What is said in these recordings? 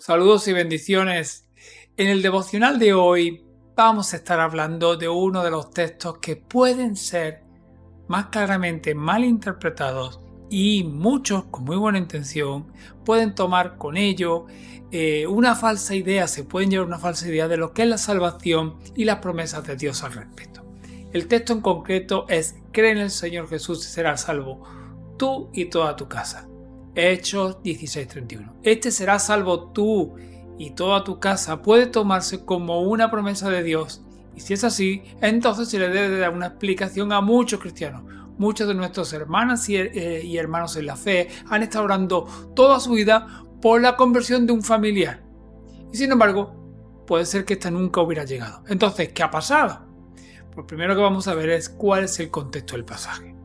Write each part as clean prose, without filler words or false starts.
Saludos y bendiciones. En el devocional de hoy vamos a estar hablando de uno de los textos que pueden ser más claramente mal interpretados y muchos con muy buena intención pueden tomar con ello una falsa idea, se pueden llevar una falsa idea de lo que es la salvación y las promesas de Dios al respecto. El texto en concreto es: cree en el Señor Jesús y serás salvo, tú y toda tu casa. Hechos 16:31. Este será salvo tú y toda tu casa puede tomarse como una promesa de Dios, y si es así, entonces se le debe dar una explicación a muchos cristianos. Muchos de nuestros hermanas y hermanos en la fe han estado orando toda su vida por la conversión de un familiar, y sin embargo puede ser que esta nunca hubiera llegado. Entonces, ¿qué ha pasado? Pues primero que vamos a ver es cuál es el contexto del pasaje.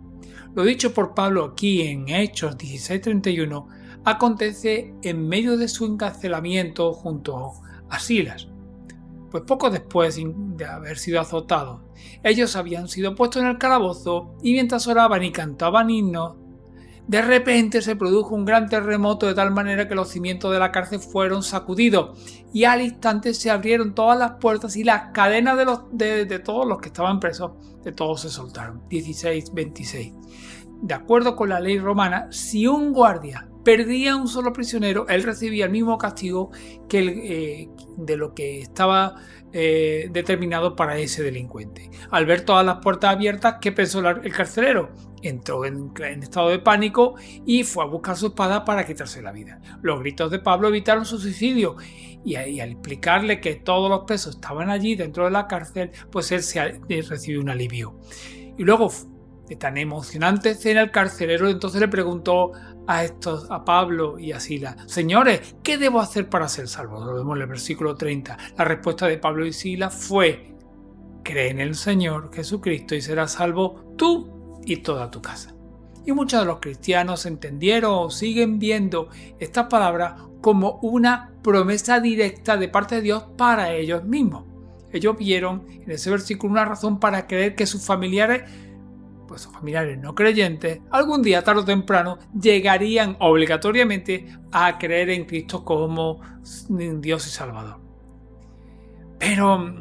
Lo dicho por Pablo aquí en Hechos 16:31 acontece en medio de su encarcelamiento junto a Silas. Pues poco después de haber sido azotados, ellos habían sido puestos en el calabozo y mientras oraban y cantaban himnos, de repente se produjo un gran terremoto de tal manera que los cimientos de la cárcel fueron sacudidos y al instante se abrieron todas las puertas y las cadenas de todos los que estaban presos, de todos se soltaron. 16:26. De acuerdo con la ley romana, si un guardia perdía un solo prisionero, él recibía el mismo castigo que de lo que estaba determinado para ese delincuente. Al ver todas las puertas abiertas, ¿qué pensó el carcelero? Entró en estado de pánico y fue a buscar su espada para quitarse la vida. Los gritos de Pablo evitaron su suicidio y al explicarle que todos los presos estaban allí dentro de la cárcel, pues él recibió un alivio. Y luego, de tan emocionante escena, el carcelero entonces le preguntó a Pablo y a Silas: señores, ¿qué debo hacer para ser salvo? Lo vemos en el versículo 30. La respuesta de Pablo y Silas fue: cree en el Señor Jesucristo y serás salvo tú y toda tu casa. Y muchos de los cristianos entendieron o siguen viendo estas palabras como una promesa directa de parte de Dios para ellos mismos. Ellos vieron en ese versículo una razón para creer que sus familiares no creyentes, algún día, tarde o temprano, llegarían obligatoriamente a creer en Cristo como Dios y Salvador. Pero,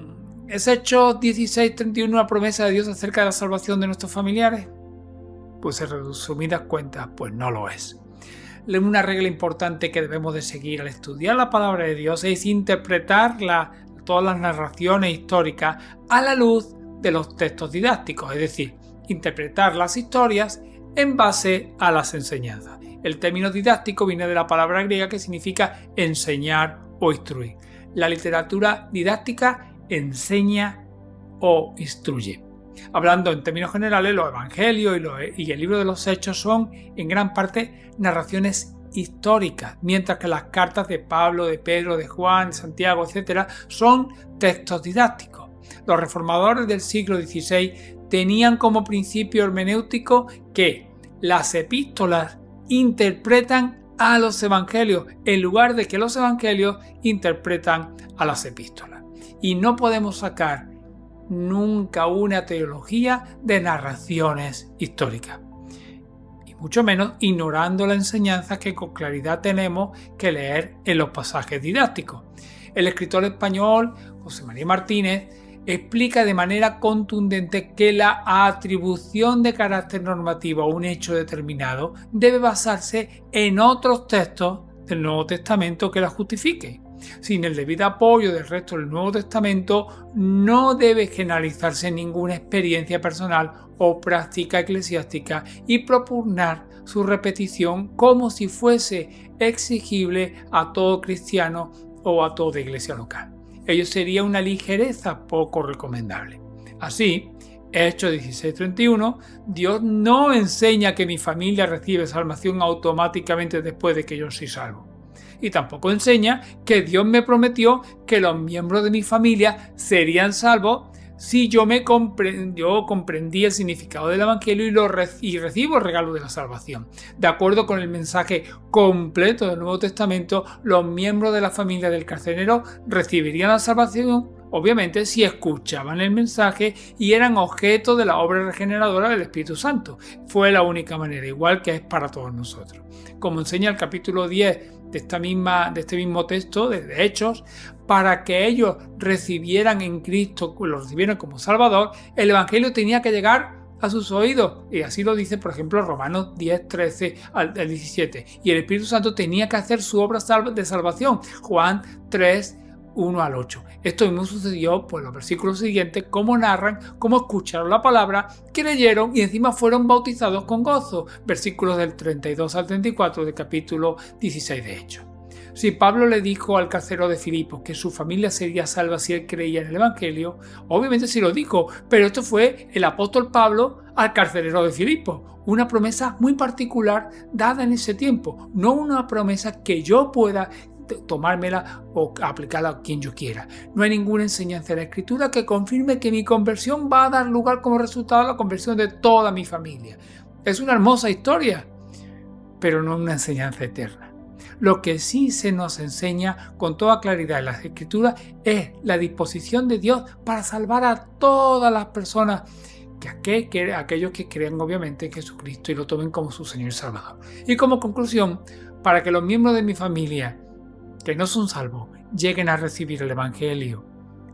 ¿es Hechos 16:31 una promesa de Dios acerca de la salvación de nuestros familiares? Pues en resumidas cuentas, pues no lo es. Una regla importante que debemos de seguir al estudiar la palabra de Dios es interpretar todas las narraciones históricas a la luz de los textos didácticos, es decir, interpretar las historias en base a las enseñanzas. El término didáctico viene de la palabra griega que significa enseñar o instruir. La literatura didáctica enseña o instruye. Hablando en términos generales, los evangelios y el libro de los Hechos son en gran parte narraciones históricas, mientras que las cartas de Pablo, de Pedro, de Juan, de Santiago, etc. son textos didácticos. Los reformadores del siglo XVI tenían como principio hermenéutico que las epístolas interpretan a los evangelios en lugar de que los evangelios interpretan a las epístolas. Y no podemos sacar nunca una teología de narraciones históricas, y mucho menos ignorando la enseñanza que con claridad tenemos que leer en los pasajes didácticos. El escritor español José María Martínez explica de manera contundente que la atribución de carácter normativo a un hecho determinado debe basarse en otros textos del Nuevo Testamento que la justifiquen. Sin el debido apoyo del resto del Nuevo Testamento, no debe generalizarse ninguna experiencia personal o práctica eclesiástica y propugnar su repetición como si fuese exigible a todo cristiano o a toda iglesia local. Ello sería una ligereza poco recomendable. Así, Hechos 16:31, Dios no enseña que mi familia recibe salvación automáticamente después de que yo soy salvo. Y tampoco enseña que Dios me prometió que los miembros de mi familia serían salvos si yo comprendí el significado del Evangelio y recibo el regalo de la salvación. De acuerdo con el mensaje completo del Nuevo Testamento, los miembros de la familia del carcelero recibirían la salvación obviamente si escuchaban el mensaje y eran objeto de la obra regeneradora del Espíritu Santo. Fue la única manera, igual que es para todos nosotros. Como enseña el capítulo 10 de este mismo texto, de Hechos, para que ellos recibieran en Cristo, lo recibieran como Salvador, el Evangelio tenía que llegar a sus oídos, y así lo dice por ejemplo Romanos 10, 13 al 17, y el Espíritu Santo tenía que hacer su obra de salvación, Juan 3, 1 al 8. Esto mismo sucedió por los versículos siguientes, como narran, cómo escucharon la palabra, creyeron y encima fueron bautizados con gozo, versículos del 32 al 34 del capítulo 16 de Hechos. Si Pablo le dijo al carcelero de Filipos que su familia sería salva si él creía en el Evangelio, obviamente sí lo dijo, pero esto fue el apóstol Pablo al carcelero de Filipos, una promesa muy particular dada en ese tiempo, no una promesa que yo pueda tomármela o aplicarla a quien yo quiera. No hay ninguna enseñanza en la Escritura que confirme que mi conversión va a dar lugar como resultado a la conversión de toda mi familia. Es una hermosa historia, pero no una enseñanza eterna. Lo que sí se nos enseña con toda claridad en las Escrituras es la disposición de Dios para salvar a todas las personas, aquellos que creen obviamente en Jesucristo y lo tomen como su Señor y Salvador. Y como conclusión, para que los miembros de mi familia que no son salvos lleguen a recibir el Evangelio,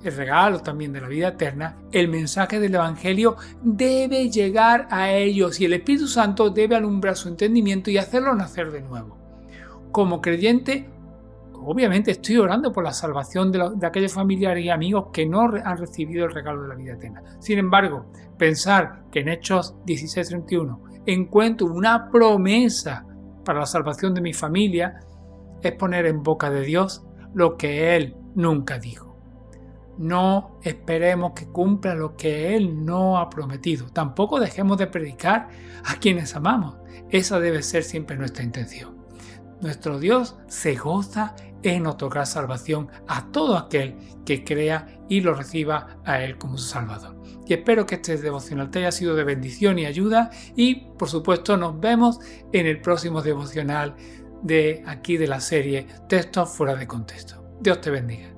el regalo también de la vida eterna, el mensaje del Evangelio debe llegar a ellos y el Espíritu Santo debe alumbrar su entendimiento y hacerlo nacer de nuevo. Como creyente, obviamente estoy orando por la salvación de aquellos familiares y amigos que no han recibido el regalo de la vida eterna. Sin embargo, pensar que en Hechos 16:31 encuentro una promesa para la salvación de mi familia es poner en boca de Dios lo que Él nunca dijo. No esperemos que cumpla lo que Él no ha prometido. Tampoco dejemos de predicar a quienes amamos. Esa debe ser siempre nuestra intención. Nuestro Dios se goza en otorgar salvación a todo aquel que crea y lo reciba a Él como su Salvador. Y espero que este devocional te haya sido de bendición y ayuda y, por supuesto, nos vemos en el próximo devocional de aquí de la serie Textos fuera de contexto. Dios te bendiga.